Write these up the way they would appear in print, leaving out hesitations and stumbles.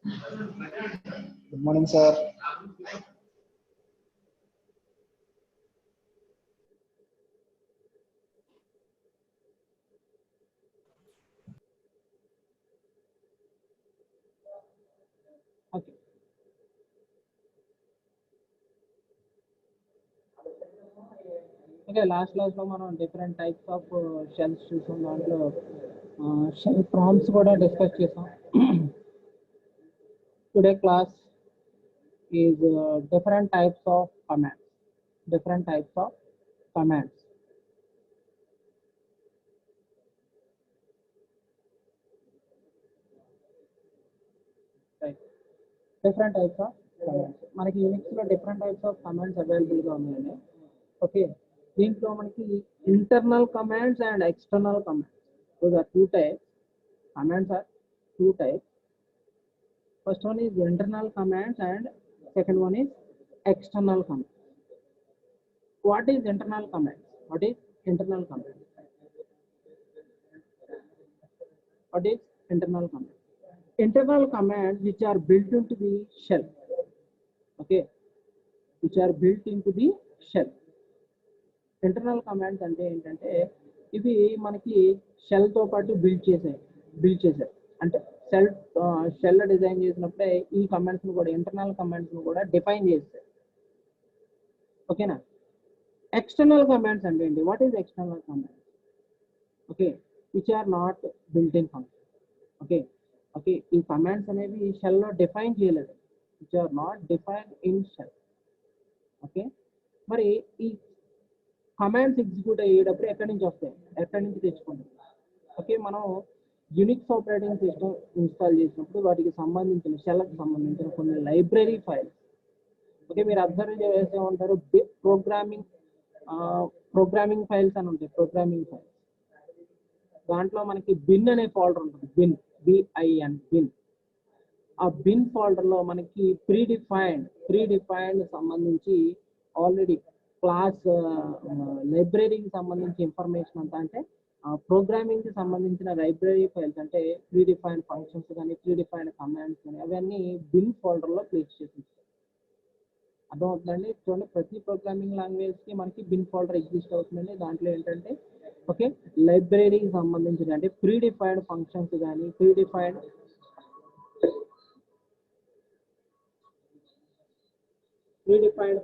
Good morning, sir. Okay. Okay, last class లో మనం different types of shells చూసాం. దాంట్లో shell prompts కూడా డిస్కస్ చేసాం. Today class is different types of commands. Different types of commands. Right. Different types of commands. మనకి Unix లో different types of commands available గా ఉన్నాయండి. ఓకే, దీంట్లో మనకి internal commands and external commands. Those are two types. Commands are two types. First one is internal commands and second one is external commands. What is internal commands? What is internal commands? What is internal commands? Internal commands which are built into the shell. Okay, which are built into the shell. Internal commands అంటే ఏంటంటే ఇవి మనకి shell తో పాటు build చేశారు అంటే shell design చేసినప్పుడే ఈ కమాండ్స్ ను కూడా ఇంటర్నల్ కమాండ్స్ ను కూడా డిఫైన్ చేస్తారు. ఓకేనా? ఎక్స్టర్నల్ కమాండ్స్ అంటే ఏంటి? What is external commands? Okay, which are not built in function. Okay okay, ఈ కమాండ్స్ అనేవి షెల్ లో డిఫైన్ చేయలేదు, which are not define in shell. Okay, మరి ఈ కమాండ్స్ ఎగ్జిక్యూట్ అయ్యేటప్పుడు ఎక్కడి నుంచి వస్తాయి, ఎక్కడి నుంచి తెచ్చుకుంటాం? ఓకే, మనం యూనిక్స్ ఆపరేటింగ్ సిస్టమ్ ఇన్స్టాల్ చేసినప్పుడు వాటికి సంబంధించిన షెల్కి సంబంధించిన కొన్ని లైబ్రరీ ఫైల్స్, ఓకే, మీరు అబ్జర్వ్ చేసే ఉంటారు ప్రోగ్రామింగ్ ఫైల్స్ అని ఉంటాయి. ప్రోగ్రామింగ్ ఫైల్స్ దాంట్లో మనకి బిన్ అనే ఫోల్డర్ ఉంటుంది. Bin bin. ఆ బిన్ ఫోల్డర్ లో మనకి ప్రీడిఫైన్డ్ సంబంధించి ఆల్రెడీ క్లాస్ లైబ్రరీకి సంబంధించి ఇన్ఫర్మేషన్ అంతా, అంటే ప్రోగ్రామింగ్ కి సంబంధించిన లైబ్రరీ ఫైల్స్ అంటే ప్రీడిఫైన్డ్ ఫంక్షన్స్ కానీ ప్రీడిఫైన్డ్ కమాండ్స్ కానీ అవన్నీ బిన్ ఫోల్డర్ లో ప్లేస్ చేసి అర్థమవుతుందండి. చూడండి, ప్రతి ప్రోగ్రామింగ్ లాంగ్వేజ్ కి మనకి బిన్ ఫోల్డర్ ఎగ్జిస్ట్ అవుతుందండి. దాంట్లో ఏంటంటే ఓకే, లైబ్రరీకి సంబంధించిన అంటే ప్రీడిఫైన్డ్ ఫంక్షన్స్ కానీ ప్రీడిఫైన్డ్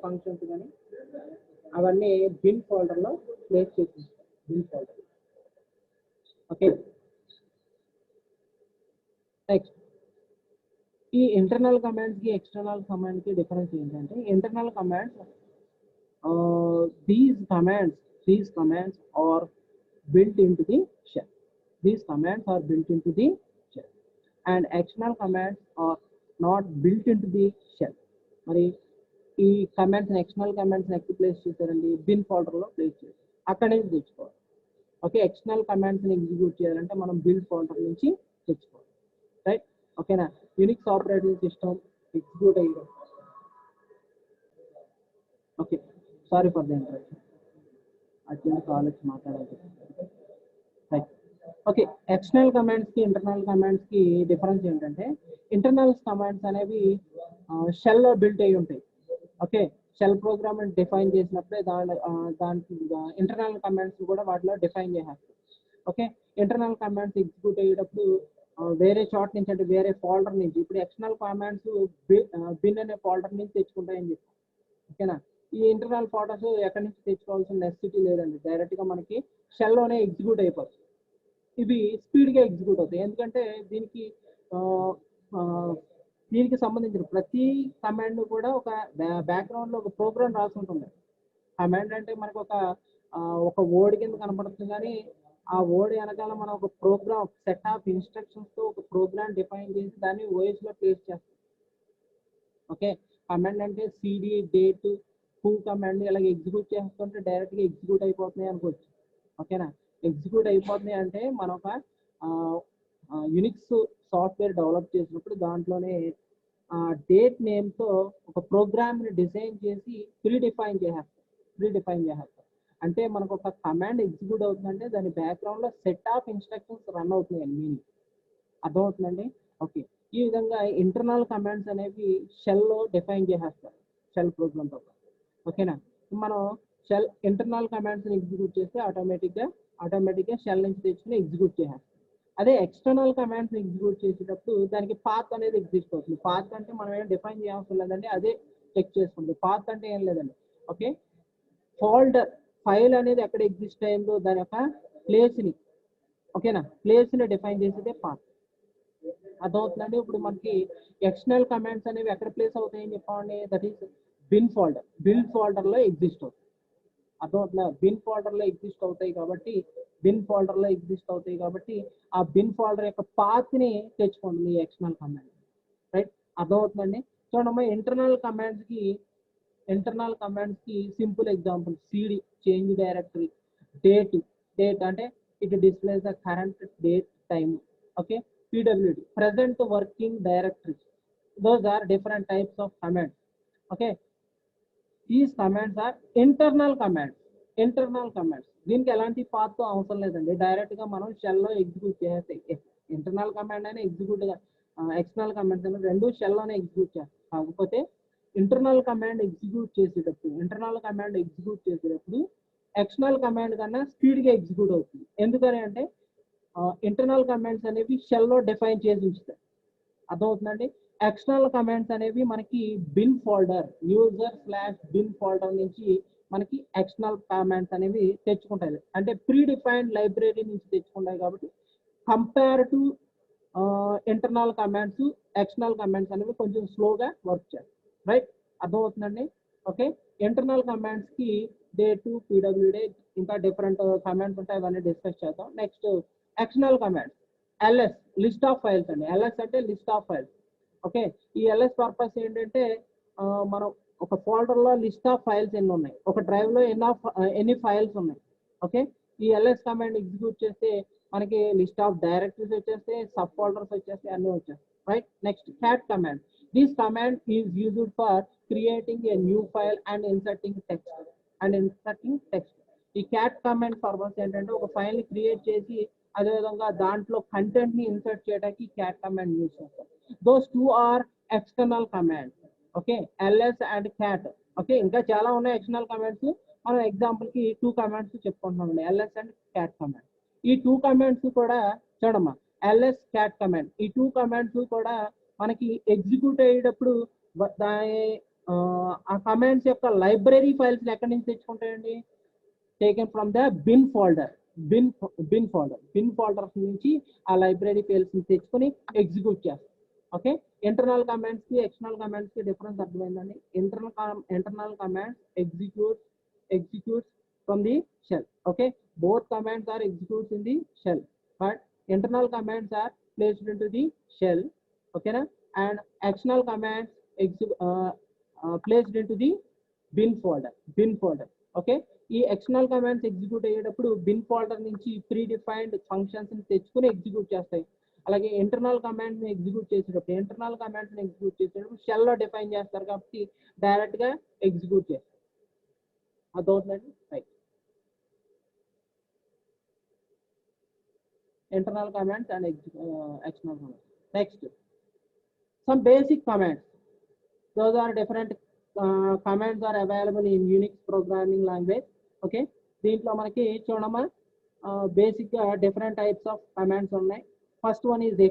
ఫంక్షన్స్ కానీ అవన్నీ బిన్ ఫోల్డర్ లో ప్లేస్ చేసి బిన్ ఫోల్డర్. ఓకే, నెక్స్ట్ ఈ ఇంటర్నల్ కమాండ్స్ కి ఎక్స్టర్నల్ కమాండ్ కి డిఫరెన్స్ ఏంటంటే, internal commands these commands are built into the shell. These commands are built into the shell and external commands are not built into the shell. మరి ఈ commands external commands ఎక్కడ place చేశారండి? Bin folder లో place చేశారు, అక్కడ నుంచి తెచ్చుకోవాలి. Okay, external commands ని ఎగ్జిక్యూట్ చేయాలంటే మనం బిన్ ఫోల్డర్ నుంచి తెచ్చుకోవాలి. రైట్? ఓకేనా? యూనిక్స్ ఆపరేటింగ్ సిస్టమ్ ఎగ్జిక్యూట్ అయ్యడం. Okay, sorry for the interruption, అట్లా కాల్ వచ్చి మాట్లాడాలి. రైట్. ఓకే, ఎక్స్టర్నల్ కమాండ్స్ కి ఇంటర్నల్ కమాండ్స్ కి డిఫరెన్స్ ఏంటంటే, ఇంటర్నల్ కమాండ్స్ అనేవి షెల్ లో బిల్ట్ అయి ఉంటాయి. ఓకే, షెల్ ప్రోగ్రామ్ డిఫైన్ చేసినప్పుడే దానికి ఇంటర్నల్ కమాండ్స్ కూడా వాటిలో డిఫైన్ చేసేస్తారు. ఓకే, ఇంటర్నల్ కమాండ్స్ ఎగ్జిక్యూట్ అయ్యేటప్పుడు వేరే చోట నుంచి అంటే వేరే ఫోల్డర్ నుంచి, ఇప్పుడు ఎక్స్టర్నల్ కమాండ్స్ బిన్ అనే ఫోల్డర్ నుంచి తెచ్చుకుంటాయని చెప్పి. ఓకేనా? ఈ ఇంటర్నల్ ఫోల్డర్స్ ఎక్కడి నుంచి తెచ్చుకోవాల్సిన నెసెసిటీ లేదండి, డైరెక్ట్ గా మనకి షెల్ లోనే ఎగ్జిక్యూట్ అయిపోతుంది. ఇవి స్పీడ్ గా ఎగ్జిక్యూట్ అవుతాయి, ఎందుకంటే దీనికి సంబంధించిన ప్రతి కమాండ్ కూడా ఒక బ్యాక్గ్రౌండ్ లో ఒక ప్రోగ్రామ్ రాసి ఉంటుంది. కమాండ్ అంటే మనకు ఒక వర్డ్ కింద కనపడుతుంది, కానీ ఆ వర్డ్ వెనకాల మనం ఒక ప్రోగ్రామ్ సెట్ ఆఫ్ ఇన్స్ట్రక్షన్స్ తో ఒక ప్రోగ్రామ్ డిఫైన్ చేసి దాన్ని ఓఎస్ లో ప్లేస్ చేస్తాం. ఓకే, కమాండ్ అంటే సిడి డేట్ హూ కమాండ్ ఇలాగ ఎగ్జిక్యూట్ చేస్తుంటే డైరెక్ట్ గా ఎగ్జిక్యూట్ అయిపోతున్నాయి అనుకోవచ్చు. ఓకేనా? ఎగ్జిక్యూట్ అయిపోతున్నాయి అంటే మనం ఒక యునిక్స్ సాఫ్ట్వేర్ డెవలప్ చేసినప్పుడు దాంట్లోనే డేట్ నేమ్ తో ఒక ప్రోగ్రామ్ ని డిజైన్ చేసి ప్రీడిఫైన్ చేసేస్తాం. అంటే మనకు ఒక కమాండ్ ఎగ్జిక్యూట్ అవుతుందంటే దాని బ్యాక్గ్రౌండ్ లో సెట్ ఆఫ్ ఇన్స్ట్రక్షన్స్ రన్ అవుతున్నాయి అని మీనింగ్. అర్థమవుతుందండి? ఓకే, ఈ విధంగా ఇంటర్నల్ కమాండ్స్ అనేవి షెల్లో డిఫైన్ చేసేస్తారు షెల్ ప్రోగ్రామ్తో. ఓకేనా, మనం షెల్ ఇంటర్నల్ కమాండ్స్ని ఎగ్జిక్యూట్ చేస్తే ఆటోమేటిక్గా షెల్ నుంచి తెచ్చుకుని ఎగ్జిక్యూట్ చేసేస్తాం. అదే ఎక్స్టర్నల్ కమాండ్స్ ఎగ్జిక్యూట్ చేసేటప్పుడు దానికి పాత్ అనేది ఎగ్జిస్ట్ అవుతుంది. పాత్ అంటే మనం ఏం డిఫైన్ చేయాల్సిన లేదండి, అదే చెక్ చేసుకుంటుంది. పాత్ అంటే ఏం లేదండి, ఓకే, ఫోల్డర్ ఫైల్ అనేది ఎక్కడ ఎగ్జిస్ట్ అయిందో దాని యొక్క ప్లేస్ని, ఓకేనా, ప్లేస్ని డిఫైన్ చేసేదే పాత్. అర్థమవుతుందండి. ఇప్పుడు మనకి ఎక్స్టర్నల్ కమాండ్స్ అనేవి ఎక్కడ ప్లేస్ అవుతాయని చెప్పండి, that is bin folder. Bin ఫోల్డర్లో ఎగ్జిస్ట్ అవుతుంది. అర్థమవుతుందా, బిన్ ఫోల్డర్లో ఎగ్జిస్ట్ అవుతాయి కాబట్టి ఆ బిన్ ఫోల్డర్ యొక్క పాత్ని తెచ్చుకోండి ఎక్స్టర్నల్ కమాండ్. రైట్, అర్థమవుతుందండి. చూడమ్మా, ఇంటర్నల్ కమాండ్స్కి simple example CD change directory, date అంటే it displays the current date time. Okay, pwd present working directory, those are different types of commands. Okay, these commands are internal commands. దీనికి ఎలాంటి path అవసరం లేదండి, direct గా మనం shell లో execute చేస్తాయి. Internal command అయినా ఎగ్జిక్యూట్ ఎక్స్టర్నల్ కమాండ్స్ అయినా రెండు షెల్ లోనే ఎగ్జిక్యూట్ చేస్తాం. కాకపోతే ఇంటర్నల్ కమాండ్ ఎగ్జిక్యూట్ చేసేటప్పుడు ఎక్స్టర్నల్ కమాండ్ కన్నా స్పీడ్ గా ఎగ్జిక్యూట్ అవుతుంది. ఎందుకని అంటే ఇంటర్నల్ కమాండ్స్ అనేవి షెల్ లో డిఫైన్ చేసి ఉంచుతాయి. అర్థమవుతుందండి. ఎక్స్టర్నల్ కమాండ్స్ అనేవి మనకి బిన్ ఫోల్డర్ /bin ఫోల్డర్ నుంచి మనకి ఎక్స్టర్నల్ కమాండ్స్ అనేవి తెచ్చుకుంటాయి. అంటే ప్రీ డిఫైన్డ్ లైబ్రరీ నుంచి తెచ్చుకుంటాయి కాబట్టి compare to internal commands, external commands అనేవి కొంచెం స్లోగా వర్క్ చేస్తాయి. రైట్, అర్థమవుతుందండి. ఓకే, ఇంటర్నల్ కమాండ్స్ కి డే2, pwd ఇంకా డిఫరెంట్ కమాండ్స్ ఉంటాయి, అవన్నీ డిస్కస్ చేద్దాం. Next external commands, ls list of files అండి. ls అంటే లిస్ట్ ఆఫ్ ఫైల్స్. ఓకే, ఈ ls పర్పస్ ఏంటంటే మనం ఒక ఫోల్డర్ లో లిస్ట్ ఆఫ్ ఫైల్స్ ఎన్ని ఉన్నాయి, ఒక డ్రైవ్ లో ఎన్ని ఫైల్స్ ఉన్నాయి. ఓకే, ఈ ls కమాండ్ ఎగ్జిక్యూట్ చేస్తే మనకి లిస్ట్ ఆఫ్ డైరెక్టరీస్ వచ్చేస్తాయి, సబ్ ఫోల్డర్స్ వచ్చేస్తాయి, అన్ని వచ్చేస్తాయి. Right, next cat command. This command is used for creating a new file and inserting text. ఈ క్యాట్ కమాండ్ పర్పస్ ఏంటంటే ఒక ఫైల్ ని క్రియేట్ చేసి అదేవిధంగా దాంట్లో కంటెంట్ ని ఇన్సర్ట్ చేయడానికి క్యాట్ కమాండ్ యూజ్ చేస్తాం. Those two are external commands. Okay, ls and cat. Okay, ఇంకా చాలా ఉన్నాయి ఎక్స్టర్నల్ కమాండ్స్. మనం ఎగ్జాంపుల్ కి 2 కమాండ్స్ చెప్పుకుంటున్నాం, ls అండ్ క్యాట్ కమాండ్. ఈ 2 కమాండ్స్ కూడా చూడమ్మా, ls క్యాట్ కమాండ్, ఈ 2 కమాండ్స్ కూడా మనకి ఎగ్జిక్యూట్ అయ్యేటప్పుడు దాని ఆ కమాండ్స్ యొక్క లైబ్రరీ ఫైల్స్ ఎక్కడి నుంచి తెచ్చుకుంటాయండి, taken from the bin folder. Bin folders నుంచి ఆ లైబ్రరీ ఫైల్స్ తెచ్చుకొని ఎగ్జిక్యూట్ చేస్తాం. ఓకే, ఇంటర్నల్ కమాండ్స్ కి ఎక్స్టర్నల్ కమాండ్స్ కి డిఫరెన్స్ అర్థమైందండి. Internal commands executes from the shell. Okay, both commands are executed in the shell, but internal commands are placed into the shell. Okay na, and external commands placed into the bin folder. Okay, ఈ external commands execute అయ్యేటప్పుడు bin folder నుంచి predefined functions ని తెచ్చుకుని ఎగ్జిక్యూట్ చేస్తాయి. అలాగే internal commands ని execute చేసేటప్పుడు షెల్ లో డిఫైన్ చేస్తారు కాబట్టి డైరెక్ట్ గా ఎగ్జిక్యూట్ చేస్తారు. అదవుతుందండి. Right, internal commands and external commands. Next, some basic commands. Those are different commands are available in Unix programming language. Okay, దీంట్లో మనకి చూడమ్మా బేసిక్ గా డిఫరెంట్ టైప్స్ ఆఫ్ కమాండ్స్ ఉన్నాయి. First one is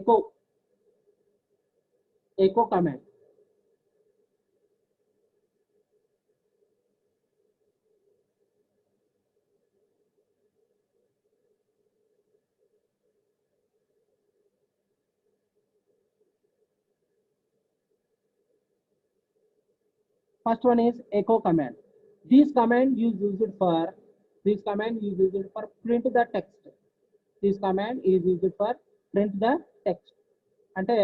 echo command. First one is echo command. This command is used for print the text. This command is used for print the text. అంటే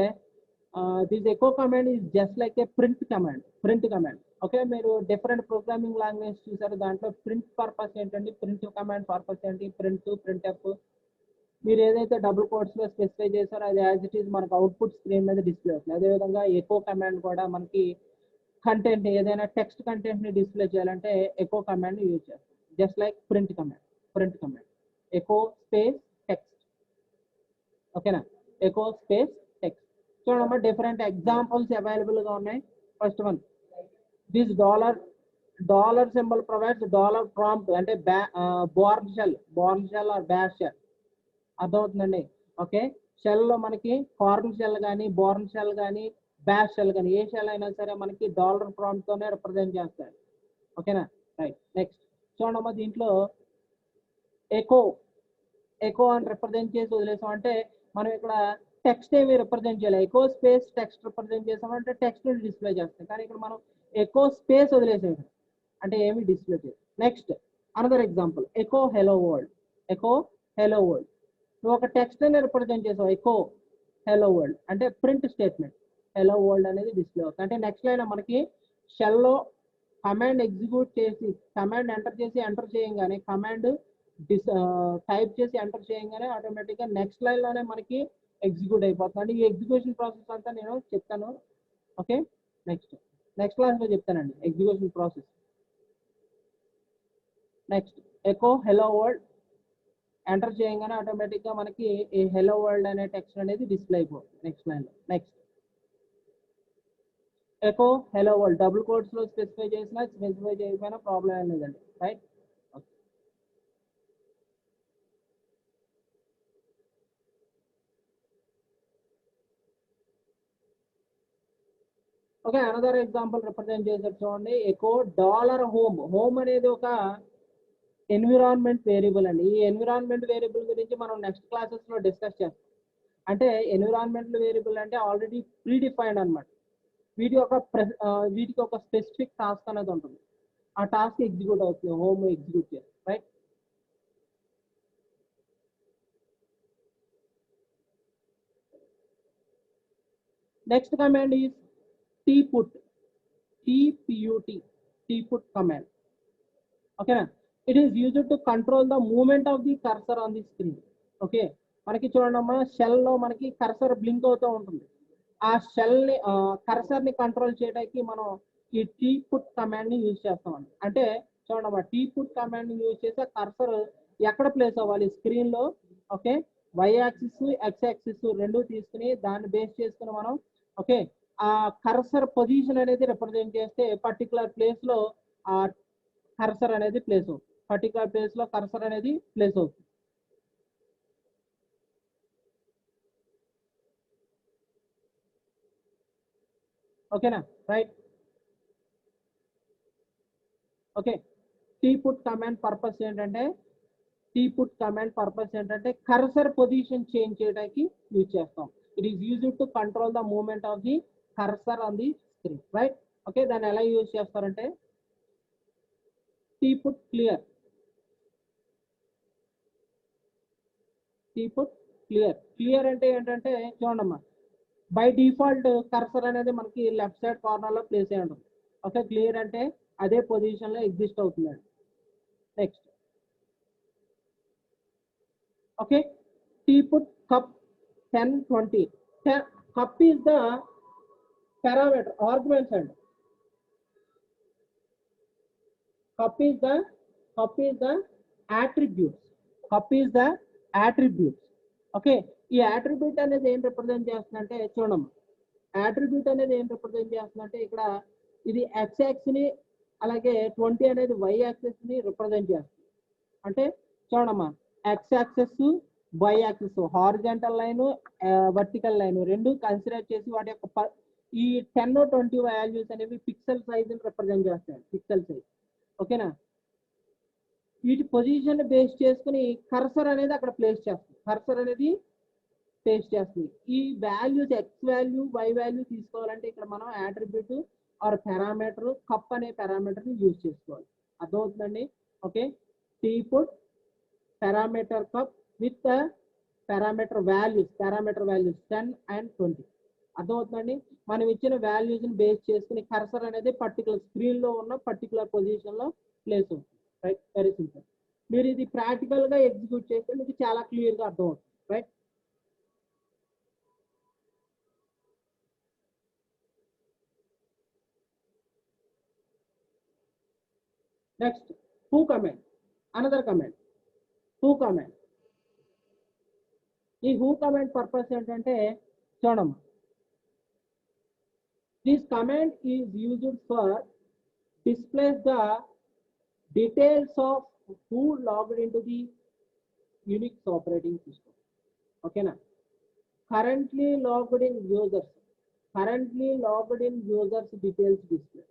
this echo command is just like a print command. Okay, మీరు different programming language చూసారు, దాంట్లో print purpose ఏంటండి, print command purpose ఏంటి, printf. మీరు ఏదైతే double quotes లో specify చేశారో అది యాజ్ ఇట్ ఈస్ మనకు అవుట్పుట్ స్క్రీన్ మీద డిస్ప్లే అవుతుంది. అదేవిధంగా ఎకో కమాండ్ కూడా మనకి కంటెంట్ ఏదైనా టెక్స్ట్ కంటెంట్ ని డిస్ప్లే చేయాలంటే ఎకో కమాండ్ యూజ్ చేస్తాం. Just like print command echo space text. ఓకేనా, ఎకో స్పేస్ టెక్స్ట్. చూడమ్మా డిఫరెంట్ ఎగ్జాంపుల్స్ అవైలబుల్ గా ఉన్నాయి. First one this dollar symbol provides dollar prompt అంటే Bourne shell or bash shell అర్థమవుతుందండి. Okay, shell లో మనకి Korn shell కానీ బోర్న్ షెల్ కానీ బ్యాష్ షెల్ కానీ ఏ షెల్ అయినా సరే మనకి డాలర్ ప్రాంప్ట్ తోనే రిప్రజెంట్ చేస్తారు. ఓకేనా, రైట్. నెక్స్ట్ చూడమ్మా దీంట్లో ఎకో అని రిప్రజెంట్ చేసి వదిలేసాం అంటే మనం ఇక్కడ టెక్స్ట్ ఏమి రిప్రజెంట్ చేయాలి. ఎకో స్పేస్ టెక్స్ట్ రిప్రజెంట్ చేసామంటే టెక్స్ట్ డిస్ప్లే చేస్తాం. కానీ ఇక్కడ మనం ఎకో స్పేస్ వదిలేసాం అంటే ఏమి డిస్ప్లే చేయాలి. Next another example echo hello world. నువ్వు ఒక టెక్స్ట్ అని రిప్రజెంట్ చేసావు ఎకో హెలో వరల్డ్ అంటే ప్రింట్ స్టేట్మెంట్ హెలో వరల్డ్ అనేది డిస్ప్లే అవుతుంది. అంటే నెక్స్ట్ లైన్ మనకి షెల్లో కమాండ్ ఎగ్జిక్యూట్ చేసి కమాండ్ ఎంటర్ చేయంగానే కమాండ్ టైప్ చేసి ఎంటర్ చేయగానే ఆటోమేటిక్గా నెక్స్ట్ లైన్ లోనే మనకి ఎగ్జిక్యూట్ అయిపోతుంది. ఈ ఎగ్జిక్యూషన్ ప్రాసెస్ అంతా నేను చెప్తాను. ఓకే, నెక్స్ట్ క్లాస్ లో చెప్తానండి execution process. Next echo hello world enter చేయగానే ఆటోమేటిక్గా మనకి ఈ హెలో వరల్డ్ అనే టెక్స్ట్ అనేది డిస్ప్లే అయిపోతుంది నెక్స్ట్ లైన్ లో. Next echo hello world double quotes లో స్పెసిఫై చేయకపోయినా ప్రాబ్లం ఏం లేదండి, right. Okay, another example represent చేశారు చూడండి. ఎకో డాలర్ హోమ్ అనేది ఒక ఎన్విరాన్మెంట్ వేరియబుల్ అండి. ఈ ఎన్విరాన్మెంట్ వేరియబుల్ గురించి మనం నెక్స్ట్ క్లాసెస్ లో డిస్కస్ చేస్తాం. అంటే ఎన్విరాన్మెంట్ వేరియబుల్ అంటే ఆల్రెడీ ప్రీ డిఫైన్డ్ అనమాట. వీటికి ఒక స్పెసిఫిక్ టాస్క్ అనేది ఉంటుంది. ఆ టాస్క్ ఎగ్జిక్యూట్ అవుతుంది, హోమ్ ఎగ్జిక్యూట్ చేస్తుంది, right. Next command is tput command. ఓకేనా, it is used to control the movement of the cursor on the screen. Okay, మనకి చూడండి అమ్మా షెల్ లో మనకి కర్సర్ బ్లింక్ అవుతూ ఉంటుంది. ఆ షెల్ ని కర్సర్ ని కంట్రోల్ చేయడానికి మనం ఈ tput కమాండ్ ని యూజ్ చేస్తామండి. అంటే చూడండి అమ్మా tput కమాండ్ ని యూజ్ చేస్తే కర్సర్ ఎక్కడ ప్లేస్ అవ్వాలి స్క్రీన్ లో. Okay, y axis x axis రెండు తీసుకుని దాన్ని బేస్ చేసుకుని మనం ఓకే ఆ కర్సర్ పొజిషన్ అనేది రిప్రజెంట్ చేస్తే పర్టికులర్ ప్లేస్ లో ఆ కర్సర్ అనేది ప్లేస్ అవుతుంది. ఓకేనా, right. Okay, tput command purpose ఏంటంటే కర్సర్ పొజిషన్ చేంజ్ చేయడానికి యూజ్ చేస్తాం. It is used to control the movement of the cursor on the screen, right. Okay, దాన్ని ఎలా యూజ్ చేస్తారంటే tput క్లియర్ అంటే ఏంటంటే చూడమ్మా బై డిఫాల్ట్ కర్సర్ అనేది మనకి లెఫ్ట్ సైడ్ కార్నర్ లో ప్లేస్ అయి ఉంటుంది. ఓకే, క్లియర్ అంటే అదే పొజిషన్ లో ఎగ్జిస్ట్ అవుతుంది. Next okay, tput cup 1020. Cup is the parameter arguments and cup is the attributes. Okay, ఈ attribute అనేది ఏం రిప్రజెంట్ చేస్తుందంటే చూడమ్మా attribute అనేది ఏం రిప్రజెంట్ చేస్తుందంటే ఇక్కడ ఇది x యాక్సిస్ ని అలాగే 20 అనేది y యాక్సిస్ ని రిప్రజెంట్ చేస్తుంది. అంటే చూడమ్మా x axis y axis horizontal line vertical line రెండు కన్సిడర్ చేసి వాటి యొక్క ఈ 10-20 వాల్యూస్ అనేవి పిక్సెల్ సైజ్ రిప్రజెంట్ చేస్తాయి. పిక్సెల్ సైజ్ ఓకేనా, వీటి పొజిషన్ బేస్ చేసుకుని కర్సర్ అనేది అక్కడ ప్లేస్ చేస్తుంది. ఈ values X value Y value తీసుకోవాలంటే ఇక్కడ మనం అట్రిబ్యూట్ ఆర్ పారామీటర్ కప్ అనే పారామీటర్ ని యూజ్ చేసుకోవాలి. అర్థమవుతుందండి. Okay, tput parameter cup with parameter values 10 and 20. అర్థమవుతుందండి. మనం ఇచ్చిన వాల్యూస్ ని బేస్ చేసుకుని కర్సర్ అనేది పర్టికులర్ స్క్రీన్ లో ఉన్న పర్టికులర్ పొజిషన్ లో ప్లేస్ అవుతుంది, రైట్. Very simple. మీరు ఇది ప్రాక్టికల్ గా ఎగ్జిక్యూట్ చేస్తే మీకు చాలా క్లియర్ గా అర్థమవుతుంది, right. Next who command, another command who command. ఈ who కమాండ్ పర్పస్ ఏంటంటే చూడమ్మా This command is used for displays the details of who logged into the Unix operating system. Okay na? Currently logged in users. Currently logged in users details display.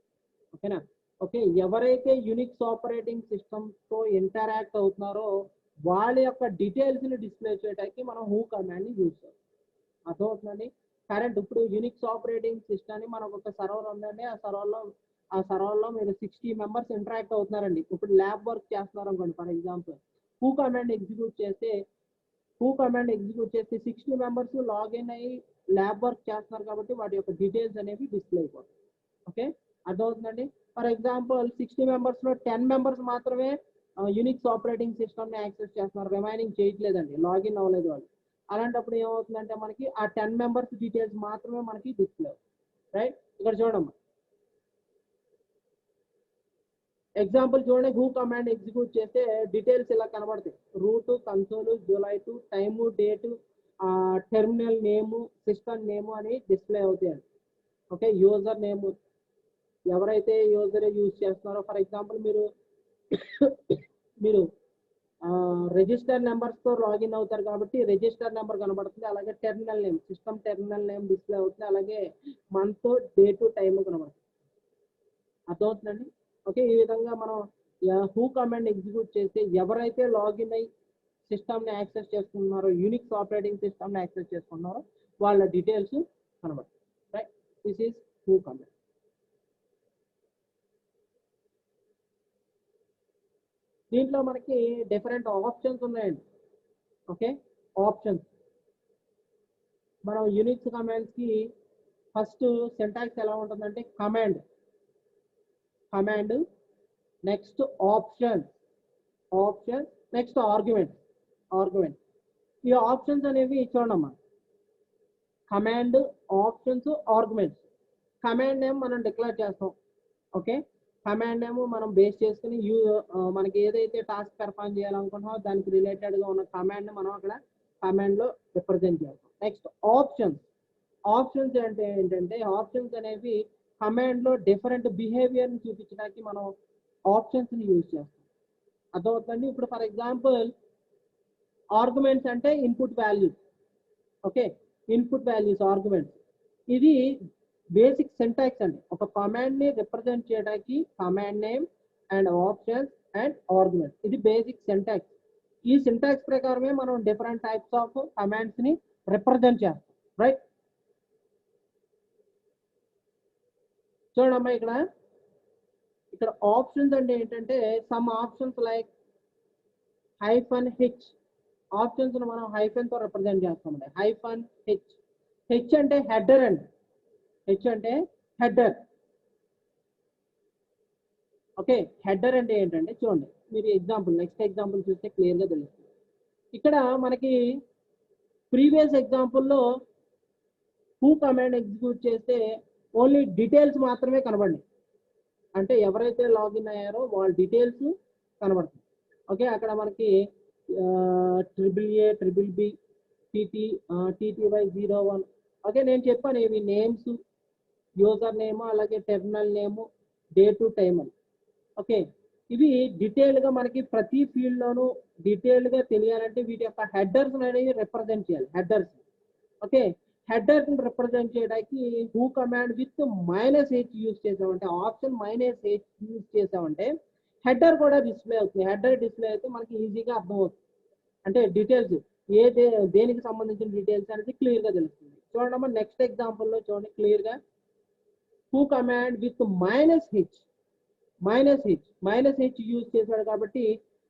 Okay na? Okay, ఎవరైతే Unix operating సిస్టమ్తో interact అవుతున్నారో వాళ్ళ యొక్క డీటెయిల్స్ని display చేయడానికి మనం who కమాండ్ని use చేస్తాం. అర్థమవుతుందండి? Current ఇప్పుడు యూనిక్స్ ఆపరేటింగ్ సిస్టమ్ని మనకు ఒక సర్వర్ ఉందండి, ఆ సర్వర్లో మీరు 60 మెంబర్స్ ఇంటరాక్ట్ అవుతున్నారండి. ఇప్పుడు ల్యాబ్ వర్క్ చేస్తున్నారు అనుకోండి, for example who command execute చేస్తే 60 మెంబర్స్ లాగిన్ అయ్యి ల్యాబ్ వర్క్ చేస్తున్నారు కాబట్టి వాటి యొక్క డీటెయిల్స్ అనేవి డిస్ప్లే అయిపోతాయి. ఓకే, అర్థమవుతుందండి? ఫర్ ఎగ్జాంపుల్ 60 మెంబర్స్లో 10 మెంబర్స్ మాత్రమే యూనిక్స్ ఆపరేటింగ్ సిస్టమ్ని యాక్సెస్ చేస్తున్నారు, రిమైనింగ్ చేయట్లేదండి, లాగిన్ అవ్వలేదు వాళ్ళు. అలాంటప్పుడు ఏమవుతుందంటే మనకి ఆ 10 మెంబర్స్ డీటెయిల్స్ మాత్రమే మనకి డిస్ప్లే అవుతుంది. రైట్, ఇక్కడ చూడమ్మా ఎగ్జాంపుల్ చూడండి. హూ కమాండ్ ఎగ్జిక్యూట్ చేస్తే డీటెయిల్స్ ఇలా కనబడతాయి. Root, console, July two, time, date, terminal name, system name అని డిస్ప్లే అవుతాయండి. ఓకే, యూజర్ నేము ఎవరైతే యూజర్ యూజ్ చేస్తున్నారో, ఫర్ ఎగ్జాంపుల్ మీరు రిజిస్టర్ నెంబర్స్తో లాగిన్ అవుతారు కాబట్టి రిజిస్టర్ నెంబర్ కనబడుతుంది. అలాగే terminal name, system terminal name display అవుతుంది. అలాగే మంత్, డేటు, టైము కనబడుతుంది. అర్థమవుతుందండి? ఓకే, ఈ విధంగా మనం హూ కమాండ్ ఎగ్జిక్యూట్ చేస్తే ఎవరైతే లాగిన్ అయ్యి సిస్టమ్ని యాక్సెస్ చేసుకుంటున్నారో, యూనిక్స్ ఆపరేటింగ్ సిస్టమ్ని యాక్సెస్ చేసుకుంటున్నారో వాళ్ళ డీటెయిల్స్ కనబడతాయి. Right, this is who command. దీంట్లో మనకి డిఫరెంట్ ఆప్షన్స్ ఉన్నాయండి. ఓకే, ఆప్షన్స్ మనం యూనిక్స్ కమాండ్స్కి ఫస్ట్ సింటాక్స్ ఎలా ఉంటుందంటే command, next option, next argument. ఈ ఆప్షన్స్ అనేవి చూడమ్మా, command, options, arguments. Command name మనం డిక్లేర్ చేస్తాం. ఓకే, కమాండ్ నేమ్ మనం బేస్ చేసుకుని మనకి ఏదైతే టాస్క్ పెర్ఫార్మ్ చేయాలనుకుంటున్నామో దానికి రిలేటెడ్గా ఉన్న కమాండ్ని మనం అక్కడ కమాండ్లో రిప్రజెంట్ చేస్తాం. నెక్స్ట్ ఆప్షన్స్ అంటే ఏంటంటే ఆప్షన్స్ అనేవి కమాండ్లో డిఫరెంట్ బిహేవియర్ని చూపించడానికి మనం ఆప్షన్స్ని యూజ్ చేస్తాం. అర్థమవుతుందండి? ఇప్పుడు ఫర్ ఎగ్జాంపుల్ ఆర్గ్యుమెంట్స్ అంటే input values. Okay, input values arguments. ఇది బేసిక్ సింటాక్స్ అండి. ఒక కమాండ్ని రిప్రజెంట్ చేయడానికి command name and options and arguments, ఇది బేసిక్ సింటాక్స్. ఈ సింటాక్స్ ప్రకారమే మనం డిఫరెంట్ టైప్స్ ఆఫ్ కమాండ్స్ని రిప్రజెంట్ చేస్తాం. రైట్, చూడమ్మా ఇక్కడ ఆప్షన్స్ అంటే ఏంటంటే some options like -h. Options మనం హైఫెన్తో రిప్రజెంట్ చేస్తామండి. -h అంటే హెడర్ అండి. హెడర్. ఓకే, హెడర్ అంటే ఏంటంటే చూడండి, మీరు నెక్స్ట్ ఎగ్జాంపుల్ చూస్తే క్లియర్గా తెలుస్తుంది. ఇక్కడ మనకి ప్రీవియస్ ఎగ్జాంపుల్లో హూ కమాండ్ ఎగ్జిక్యూట్ చేస్తే ఓన్లీ డీటెయిల్స్ మాత్రమే కనబడినాయి, అంటే ఎవరైతే లాగిన్ అయ్యారో వాళ్ళ డీటెయిల్స్ కనబడుతుంది. ఓకే, అక్కడ మనకి AAA, BBB, TTY01. ఓకే, నేను చెప్పాను ఇవి నేమ్స్, యూజర్ నేమ్, అలాగే terminal name, day to time అని. ఓకే, ఇవి డీటెయిల్గా మనకి ప్రతి ఫీల్డ్లోనూ డీటెయిల్గా తెలియాలంటే వీటి యొక్క హెడర్స్ అనేవి రిప్రజెంట్ చేయాలి. హెడర్స్. ఓకే, హెడర్ని రిప్రజెంట్ చేయడానికి who command with -h use చేసామంటే, ఆప్షన్ -h యూజ్ చేసామంటే హెడర్ కూడా డిస్ప్లే అవుతుంది. హెడర్ డిస్ప్లే అయితే మనకి ఈజీగా అర్థమవుతుంది, అంటే డీటెయిల్స్ దేనికి సంబంధించిన డీటెయిల్స్ అనేది క్లియర్గా తెలుస్తుంది. చూడమ్మా నెక్స్ట్ ఎగ్జాంపుల్లో చూడండి క్లియర్గా. Who command with -h use చేశాడు కాబట్టి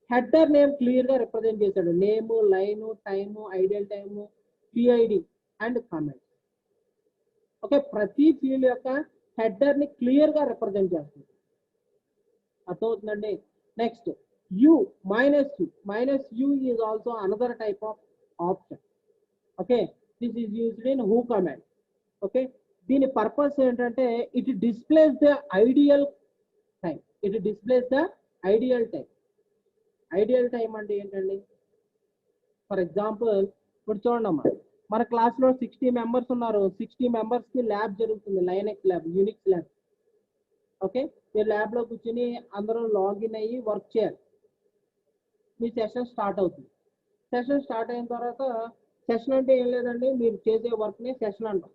హెడర్ నేమ్ క్లియర్గా రిప్రజెంట్ చేశాడు. Name, line, time, ideal time, PID and comment. Okay, ప్రతి ఫీల్డ్ యొక్క హెడర్ని క్లియర్గా రిప్రజెంట్ చేస్తుంది. అర్థమవుతుందండి? Next -u is also another type of option. Okay, this is used in who command. Okay, దీని పర్పస్ ఏంటంటే it displays the ideal time. Ideal time అంటే ఏంటండి? ఫర్ ఎగ్జాంపుల్ ఇప్పుడు చూడండి అమ్మా, మన క్లాస్లో 60 మెంబర్స్ ఉన్నారు. 60 మెంబర్స్కి ల్యాబ్ జరుగుతుంది, Linux lab, Unix lab. Okay, మీరు ల్యాబ్లో కూర్చొని అందరూ లాగిన్ అయ్యి వర్క్ చేయాలి. మీ సెషన్ స్టార్ట్ అవుతుంది. సెషన్ స్టార్ట్ అయిన తర్వాత, సెషన్ అంటే ఏం లేదండి, మీరు చేసే వర్క్ని సెషన్ అంటాం.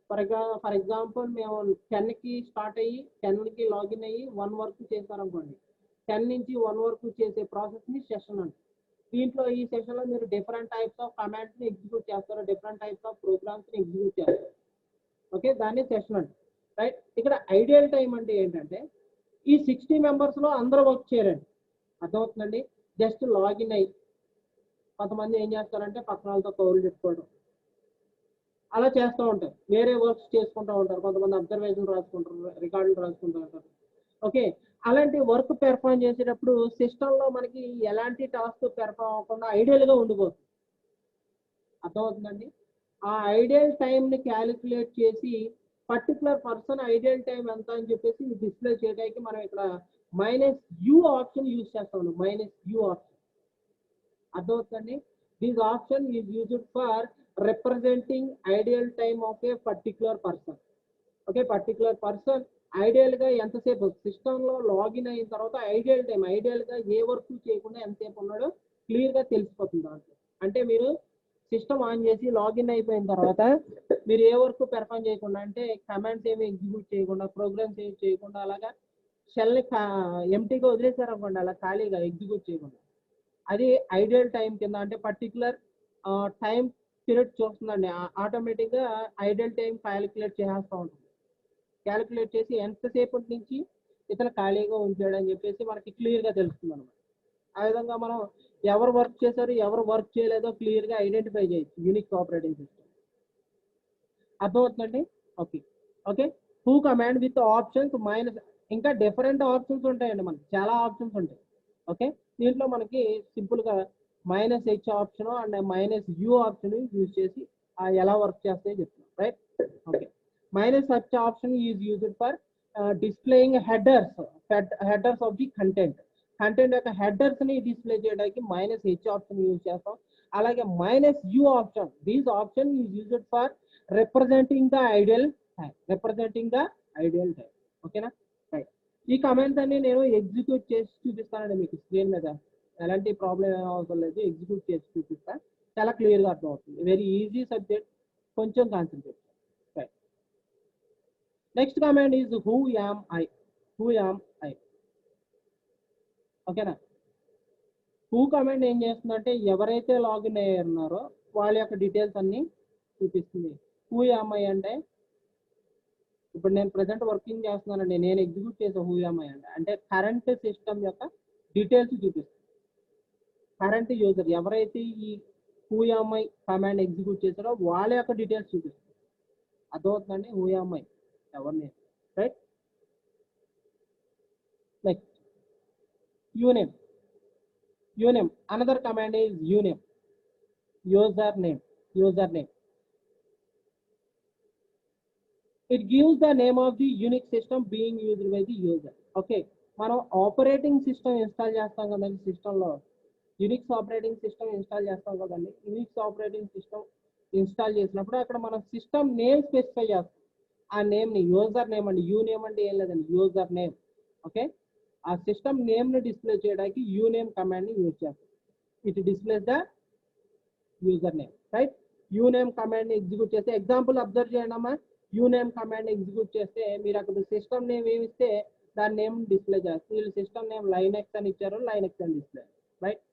ఫర్ ఎగ్జాంపుల్ మేము 10కి స్టార్ట్ అయ్యి 10కి లాగిన్ అయ్యి 1 వరకు చేశారనుకోండి, 10 నుంచి 1 వరకు చేసే ప్రాసెస్ని సెషన్ అంటాం. దీంట్లో ఈ సెషన్లో మీరు డిఫరెంట్ టైప్స్ ఆఫ్ కమాండ్స్ని ఎగ్జిక్యూట్ చేస్తారు, డిఫరెంట్ టైప్స్ ఆఫ్ ప్రోగ్రామ్స్ని ఎగ్జిక్యూట్ చేస్తారు. ఓకే, దాన్ని సెషన్ అంటాం. రైట్, ఇక్కడ ఐడియల్ టైం అంటే ఏంటంటే ఈ 60 మెంబర్స్లో అందరూ వర్క్ చేయరండి. అర్థమవుతుందండి? జస్ట్ లాగిన్ అయ్యి కొంతమంది ఏం చేస్తారంటే పక్కన వాళ్ళతో కౌలు చెప్పుకోవడం అలా చేస్తూ ఉంటారు, వేరే వర్క్స్ చేసుకుంటూ ఉంటారు, కొంతమంది అబ్జర్వేషన్ రాసుకుంటారు, రికార్డులు రాసుకుంటూ ఉంటారు. ఓకే, అలాంటి వర్క్ పెర్ఫామ్ చేసేటప్పుడు సిస్టంలో మనకి ఎలాంటి టాస్క్ పెర్ఫామ్ అవ్వకుండా ఐడియల్గా ఉండిపోతుంది. అర్థమవుతుందండి? ఆ ఐడియల్ టైంని క్యాలిక్యులేట్ చేసి పర్టికులర్ పర్సన్ ఐడియల్ టైం ఎంత అని చెప్పేసి డిస్ప్లే చేయడానికి మనం ఇక్కడ -u ఆప్షన్ యూజ్ చేస్తాం. -u ఆప్షన్ అర్థమవుతుందండి? This option is used for representing ideal time of a particular person. Okay, particular person ఐడియల్గా ఎంతసేపు సిస్టంలో లాగిన్ అయిన తర్వాత ఐడియల్ టైం, ఐడియల్గా ఏ వర్క్ చేయకుండా ఎంతసేపు ఉన్నాడో క్లియర్గా తెలిసిపోతుంది దాంట్లో. అంటే మీరు సిస్టమ్ ఆన్ చేసి లాగిన్ అయిపోయిన తర్వాత మీరు ఏ వర్క్ పెర్ఫామ్ చేయకుండా, అంటే కమాండ్స్ ఏమి ఎగ్జిక్యూట్ చేయకుండా, ప్రోగ్రామ్స్ ఏమి చేయకుండా అలాగా షెల్ని ఎంటీగా వదిలేశారనుకోండి, అలా ఖాళీగా ఎగ్జిక్యూట్ చేయకుండా, అది ఐడియల్ టైం కింద, అంటే పర్టికులర్ టైం పీరియడ్ చూస్తుందండి. ఆటోమేటిక్గా ఐడియల్ టైం క్యాలిక్యులేట్ చేస్తూ ఉంటుంది. క్యాలిక్యులేట్ చేసి ఎంతసేపటి నుంచి ఇతను ఖాళీగా ఉంచాడు అని చెప్పేసి మనకి క్లియర్గా తెలుస్తుంది అనమాట. ఆ విధంగా మనం ఎవరు వర్క్ చేశారు, ఎవరు వర్క్ చేయలేదో క్లియర్గా ఐడెంటిఫై చేయొచ్చు యూనిక్స్ ఆపరేటింగ్ సిస్టమ్. అర్థమవుతుందండి? Okay. Okay, who command with options minus, ఇంకా డిఫరెంట్ ఆప్షన్స్ ఉంటాయండి, మనకి చాలా ఆప్షన్స్ ఉంటాయి. ఓకే, దీంట్లో మనకి సింపుల్గా -h option and -u option use చేసి ఎలా వర్క్ చేస్తాయో చెప్తున్నాం. Right, okay. -h option is used for displaying headers of the content యొక్క హెడర్స్ ని డిస్ప్లే చేయడానికి -h ఆప్షన్ యూజ్ చేస్తాం. అలాగే -u option, these option is used for representing the ideal time. ఓకేనా? రైట్, ఈ కమెంట్స్ అన్ని నేను ఎగ్జిక్యూట్ చేసి చూపిస్తానండి మీకు స్క్రీన్ మీద. ఎలాంటి ప్రాబ్లం అవసరం లేదు, ఎగ్జిక్యూట్ చేసి చూపిస్తా, చాలా క్లియర్గా అర్థమవుతుంది. వెరీ ఈజీ సబ్జెక్ట్, కొంచెం concentrate. Right, next command is who am I. ఓకేనా? హూ కమాండ్ ఏం చేస్తుందంటే ఎవరైతే లాగిన్ అయ్యారన్నారో వాళ్ళ యొక్క డీటెయిల్స్ అన్ని చూపిస్తుంది. హూ యామ్ ఐ అంటే ఇప్పుడు నేను ప్రజెంట్ వర్కింగ్ చేస్తున్నానండి, నేను ఎగ్జిక్యూట్ చేసే హూ యామ్ ఐ అంటే కరెంట్ సిస్టమ్ యొక్క డీటెయిల్స్ చూపిస్తుంది. కరెంట్ యూజర్ ఎవరైతే ఈ who am I command execute చేశారో వాళ్ళ యొక్క డీటెయిల్స్ చూపిస్తుంది. అర్థమవుతుందండి? హూ యామ్ ఐ ఎవరిని. Right, next uname. Another command is uname, user name. It gives the name of the Unix system being used by the user. Okay, మనం operating system install చేస్తాం కదండి, సిస్టంలో యూనిక్స్ ఆపరేటింగ్ సిస్టమ్ ఇన్స్టాల్ చేస్తాం కదండి. Unix operating system install చేసినప్పుడు అక్కడ మనం system name specify చేస్తాం. ఆ నేమ్ని యూజర్ నేమ్ అండి. యూ నేమ్ అంటే ఏం లేదండి, యూజర్ నేమ్. ఓకే, ఆ సిస్టమ్ నేమ్ని డిస్ప్లే చేయడానికి యూ నేమ్ కమాండ్ని యూజ్ చేస్తాం. It displays the user name. Right, uname కమాండ్ని ఎగ్జిక్యూట్ చేస్తే ఎగ్జాంపుల్ అబ్జర్వ్ చేయండి అమ్మా. యూ నేమ్ కమాండ్ ఎగ్జిక్యూట్ చేస్తే మీరు అక్కడ సిస్టమ్ నేమ్ ఏమి ఇస్తే దాని నేమ్ డిస్ప్లే చేస్తారు. వీళ్ళు సిస్టమ్ నేమ్ లైనెక్స్ అని ఇచ్చారు, లైనెక్స్ అని డిస్ప్లే. Right,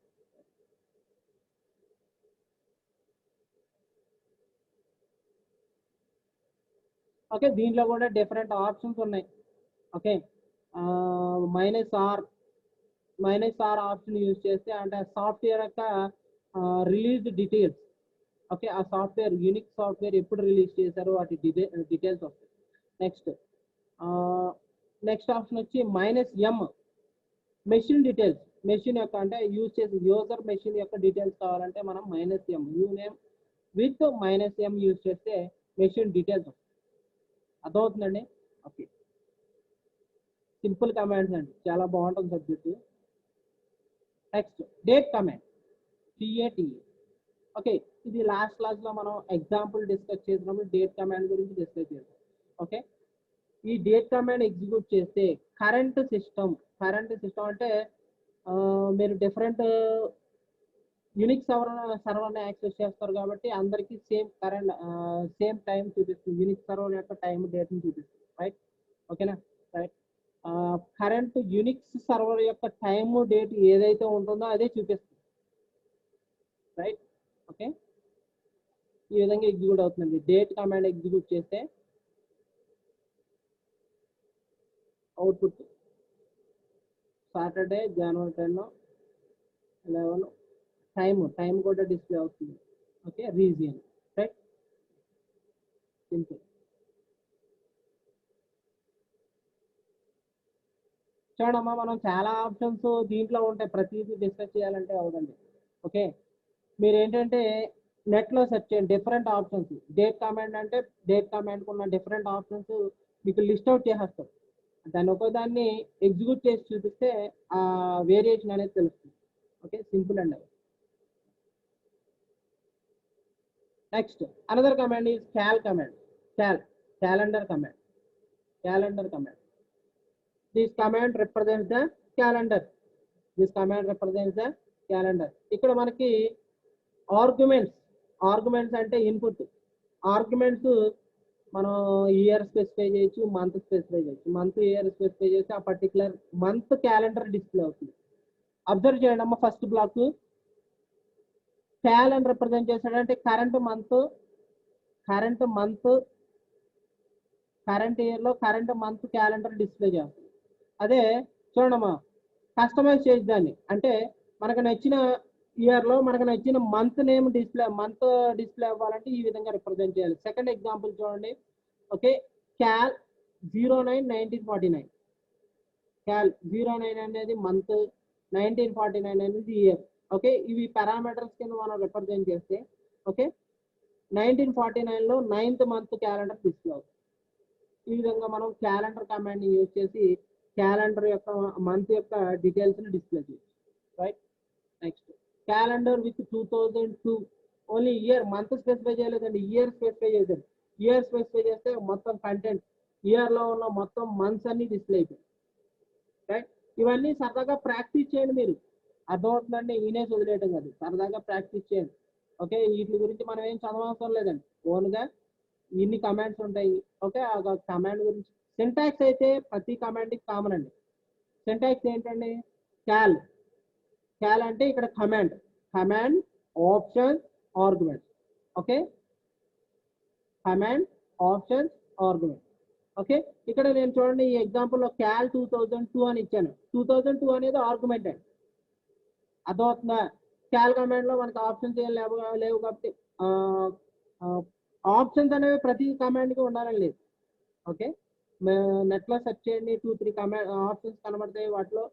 okay. దీంట్లో కూడా డిఫరెంట్ ఆప్షన్స్ ఉన్నాయి. ఓకే, -r ఆప్షన్ యూజ్ చేస్తే అంటే సాఫ్ట్వేర్ యొక్క రిలీజ్ డీటెయిల్స్. ఓకే, ఆ సాఫ్ట్వేర్ యూనిక్ సాఫ్ట్వేర్ ఎప్పుడు రిలీజ్ చేశారో వాటి డీటెయిల్స్ వస్తాయి. నెక్స్ట్ ఆప్షన్ వచ్చి -m మెషిన్ డీటెయిల్స్. మెషిన్ యొక్క అంటే యూజ్ చేసి యూజర్ మెషిన్ యొక్క డీటెయిల్స్ కావాలంటే మనం -m you name with -m use చేస్తే మెషిన్ డీటెయిల్స్ వస్తాయి. అర్థమవుతుందండి? ఓకే, సింపుల్ కమాండ్స్ అండి, చాలా బాగుంటుంది subject. Next date command, CATE. Okay, ఇది లాస్ట్ క్లాస్లో మనం ఎగ్జాంపుల్ డిస్కస్ చేసినప్పుడు డేట్ కమాండ్ గురించి డిస్కస్ చేసాం. ఓకే, ఈ డేట్ కమాండ్ ఎగ్జిక్యూట్ చేస్తే కరెంట్ సిస్టమ్ అంటే మీరు డిఫరెంట్ యూనిక్ సర్వర్ని యాక్సెస్ చేస్తారు కాబట్టి అందరికీ సేమ్ టైం చూపిస్తుంది. యూనిక్ సర్వర్ యొక్క టైం డేట్ని చూపిస్తుంది. రైట్, ఓకేనా? రైట్, కరెంట్ యూనిక్స్ సర్వర్ యొక్క టైము డేట్ ఏదైతే ఉంటుందో అదే చూపిస్తుంది. రైట్, ఓకే, ఈ విధంగా ఎగ్జిక్యూట్ అవుతుంది. డేట్ కమాండ్ ఎగ్జిక్యూట్ చేస్తే అవుట్పుట్ సాటర్డే జనవరి 10, 11 టైం కూడా డిస్ప్లే అవుతుంది. Okay, region. Right, simple. చూడమ్మా, మనం చాలా ఆప్షన్స్ దీంట్లో ఉంటాయి. ప్రతిదీ డిస్కస్ చేయాలంటే అవదండి. ఓకే, మీరు ఏంటంటే నెట్లో సెర్చ్ చేయండి డిఫరెంట్ ఆప్షన్స్. డేట్ కమాండ్ అంటే డేట్ కమాండ్కి ఉన్న డిఫరెంట్ ఆప్షన్స్ మీకు లిస్ట్ అవుట్ చేసేస్తారు. దాన్ని ఒక్కోదాన్ని ఎగ్జిక్యూట్ చేసి చూపిస్తే ఆ వేరియేషన్ అనేది తెలుస్తుంది. ఓకే, సింపుల్ అండి. Next another command is command. Calendar command. This command represents the calendar. ఇక్కడ మనకి ఆర్గ్యుమెంట్స్ అంటే ఇన్పుట్. ఆర్గ్యుమెంట్స్ మనం ఇయర్ స్పెసిఫై చేయొచ్చు, మంత్ స్పెసిఫై చేయొచ్చు. మంత్ ఇయర్ స్పెసిఫై చేస్తే ఆ పర్టికులర్ మంత్ క్యాలెండర్ డిస్ప్లే అవుతుంది. అబ్జర్వ్ చేయండి అమ్మ, ఫస్ట్ బ్లాక్ క్యాలెండర్ రిప్రజెంట్ చేశాడంటే కరెంట్ ఇయర్ లో కరెంట్ మంత్ క్యాలెండర్ డిస్ప్లే చేస్తుంది. అదే చూడమ్మా, కస్టమైజ్ చేసి దాన్ని అంటే మనకు నచ్చిన ఇయర్ లో మనకు నచ్చిన మంత్ డిస్ప్లే అవ్వాలంటే ఈ విధంగా రిప్రజెంట్ చేయాలి. సెకండ్ ఎగ్జాంపుల్ చూడండి. ఓకే, క్యాల్ 09/1949. క్యాల్ 09 అనేది మంత్, 1949 అనేది ఇయర్. ఓకే, ఇవి పారామీటర్స్ కింద మనం రిప్రజెంట్ చేస్తే ఓకే 1949 లో 9th మంత్ క్యాలెండర్ డిస్ప్లే అవుతుంది. ఈ విధంగా మనం క్యాలెండర్ కమాండ్ యూజ్ చేసి క్యాలెండర్ యొక్క మంత్ యొక్క డీటెయిల్స్ ని డిస్ప్లే చేయొచ్చు. Right, next calendar with 2002. Only year, month specify చేయలేదండి, ఇయర్ స్పెసిఫై చేశారు. ఇయర్ స్పెసిఫై చేస్తే మొత్తం కంటెంట్ ఇయర్ లో ఉన్న మొత్తం మంత్స్ అన్ని డిస్ప్లే అయిపోయాయి. రైట్, ఇవన్నీ సరదాగా ప్రాక్టీస్ చేయండి. మీరు అర్థమవుతుందండి, వినేసి వదిలేయటం కాదు, సరదాగా ప్రాక్టీస్ చేయండి. ఓకే, వీటి గురించి మనం ఏం చదవవసరం లేదండి. ఓన్గా ఇన్ని కమాండ్స్ ఉంటాయి. ఓకే, ఆ కమాండ్ గురించి సింటాక్స్ అయితే ప్రతి కమాండ్కి కామన్ అండి. సింటాక్స్ ఏంటండి? క్యాల్ అంటే ఇక్కడ command option argument. Okay, command option argument. Okay, ఇక్కడ నేను చూడండి ఈ ఎగ్జాంపుల్లో క్యాల్ 2002 అని ఇచ్చాను. 2002 అనేది ఆర్గ్యుమెంట్ అండి. అర్థమవుతుందా? క్యాల్ కమాండ్ లో మనకి ఆప్షన్స్ ఏం లేవు కాబట్టి ఆప్షన్స్ అనేవి ప్రతి కమాండ్ కి ఉండాలని లేదు. ఓకే, నెట్లో సెర్చ్ చేయండి, 2-3 ఆప్షన్స్ కనబడతాయి. వాటిలో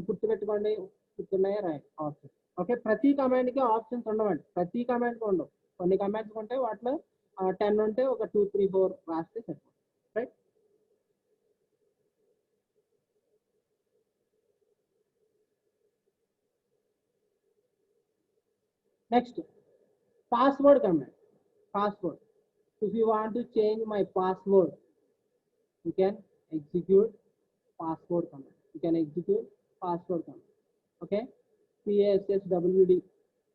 గుర్తుపెట్టుకోండి, గుర్తున్నాయా రాయండి ఆప్షన్స్. ఓకే, ప్రతి కమాండ్ కి ఆప్షన్స్ ఉండవండి, ప్రతి కమాండ్ కి ఉండవు. కొన్ని కమాండ్స్ ఉంటాయి, వాటిలో 10 ఉంటే ఒక 2, 3, 4 రాస్తే సరిపోతుంది. Right, next password command. If you want to change my password, you can execute password command. Okay, passwd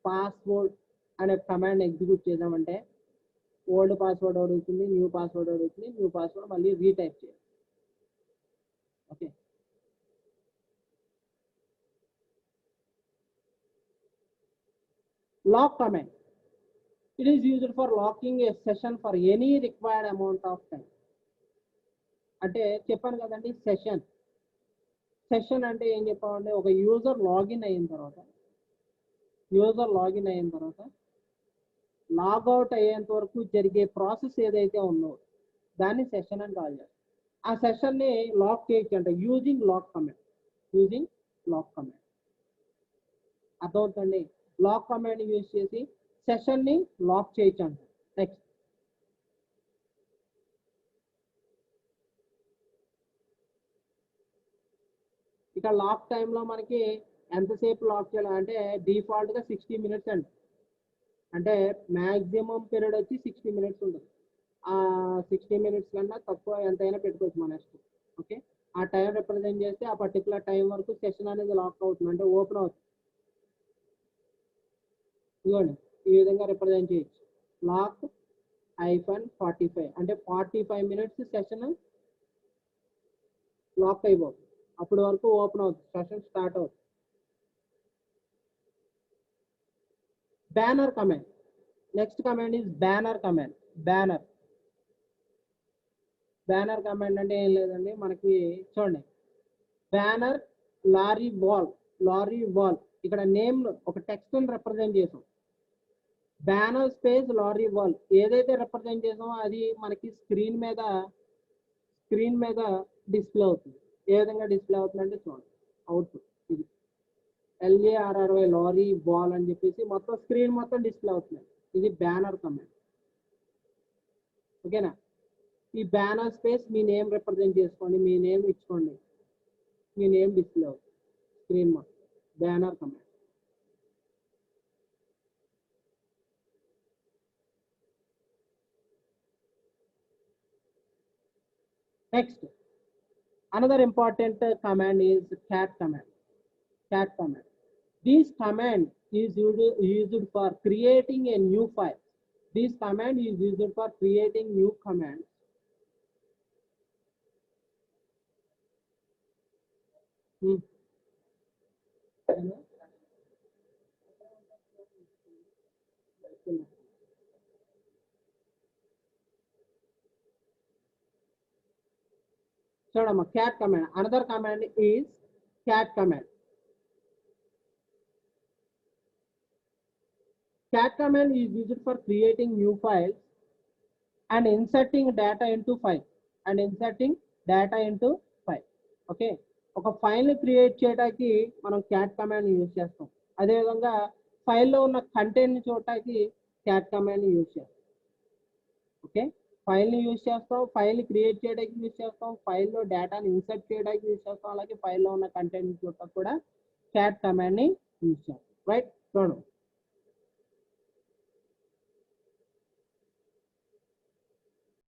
password అనే కమాండ్ ఎగ్జిక్యూట్ చేద్దామంటే ఓల్డ్ పాస్వర్డ్ అడుగుతుంది, న్యూ పాస్వర్డ్ అడుగుతుంది. న్యూ పాస్వర్డ్ మళ్ళీ రీటైప్ చేయాలి. Okay, lock command. It is used for locking a session for any required amount of time. అంటే చెప్పాను కదండి, session అంటే ఏం చెప్పామంటే ఒక యూజర్ లాగిన్ అయిన తర్వాత లాగౌట్ అయ్యేంత వరకు జరిగే ప్రాసెస్ ఏదైతే ఉందో దాన్ని సెషన్ అని కాల్ చేస్తాం. ఆ సెషన్ ని లాక్ చేయొచ్చు అంటే యూజింగ్ లాక్ కమాండ్. అర్థమవుతుంది, లాక్ కమాండ్ యూజ్ చేసి సెషన్ ని లాక్ చేయొచ్చు అంట. నెక్స్ట్ ఇక్కడ లాక్ టైంలో మనకి ఎంతసేపు లాక్ చేయాలి అంటే డిఫాల్ట్ గా 60 minutes అండి. అంటే మ్యాక్సిమం పీరియడ్ వచ్చి 60 minutes ఉంటుంది. ఆ 60 minutes కన్నా తక్కువ ఎంతైనా పెట్టుకోవచ్చు మన ఇష్టం. ఓకే, ఆ టైం రిప్రజెంట్ చేస్తే ఆ పర్టికులర్ టైం వరకు సెషన్ అనేది లాక్ అవుతుంది, అంటే ఓపెన్ అవుతుంది. ఇదిగోండి ఈ విధంగా రిప్రజెంట్ చేయొచ్చు. లాక్ -45 అంటే 45 minutes సెషన్ లాక్ అయిపోతుంది. అప్పటి వరకు ఓపెన్ అవుతుంది, సెషన్ స్టార్ట్ అవుతుంది. Banner command. Next command is banner command. Banner command అంటే ఏం లేదండి, మనకి చూడండి బ్యానర్ లారీ వాల్ ఇక్కడ నేమ్ ఒక టెక్స్ట్ రిప్రజెంట్ చేసాం. బ్యానర్ స్పేస్ లారీ వాల్ ఏదైతే రిప్రజెంట్ చేసామో అది మనకి స్క్రీన్ మీద డిస్ప్లే అవుతుంది. ఏ విధంగా డిస్ప్లే అవుతుందంటే చూడండి, అవుట్పుట్ ఇది LARRY లారీ వాల్ అని చెప్పేసి మొత్తం స్క్రీన్ మొత్తం డిస్ప్లే అవుతుంది. ఇది బ్యానర్ కమాండ్. ఓకేనా, ఈ బ్యానర్ స్పేస్ మీ నేమ్ రిప్రజెంట్ చేసుకోండి, మీ నేమ్ ఇచ్చుకోండి, మీ నేమ్ డిస్ప్లే అవుతుంది స్క్రీన్ మొత్తం. Banner command. Next, another important command is cat command. This command is used for creating a new file. This command is used for creating new commands. Cat command. Another command is cat command. Cat command is used for creating new files and inserting data into file. Okay, ఒక file ని create చేయడానికి మనం cat command use చేస్తాం. అదేవిధంగా ఫైల్లో ఉన్న content ని చూడటానికి క్యాట్ కమాండ్ యూజ్ చేస్తాం. ఓకే, ఫైల్ ని యూజ్ చేస్తాం, ఫైల్ ని క్రియేట్ చేయడానికి యూజ్ చేస్తాం, ఫైల్లో డేటాని ఇన్సర్ట్ చేయడానికి యూజ్ చేస్తాం, అలాగే ఫైల్లో ఉన్న కంటెంట్ ని చూడటానికి కూడా క్యాట్ కమాండ్ ని యూజ్ చేస్తాం. రైట్, చూడండి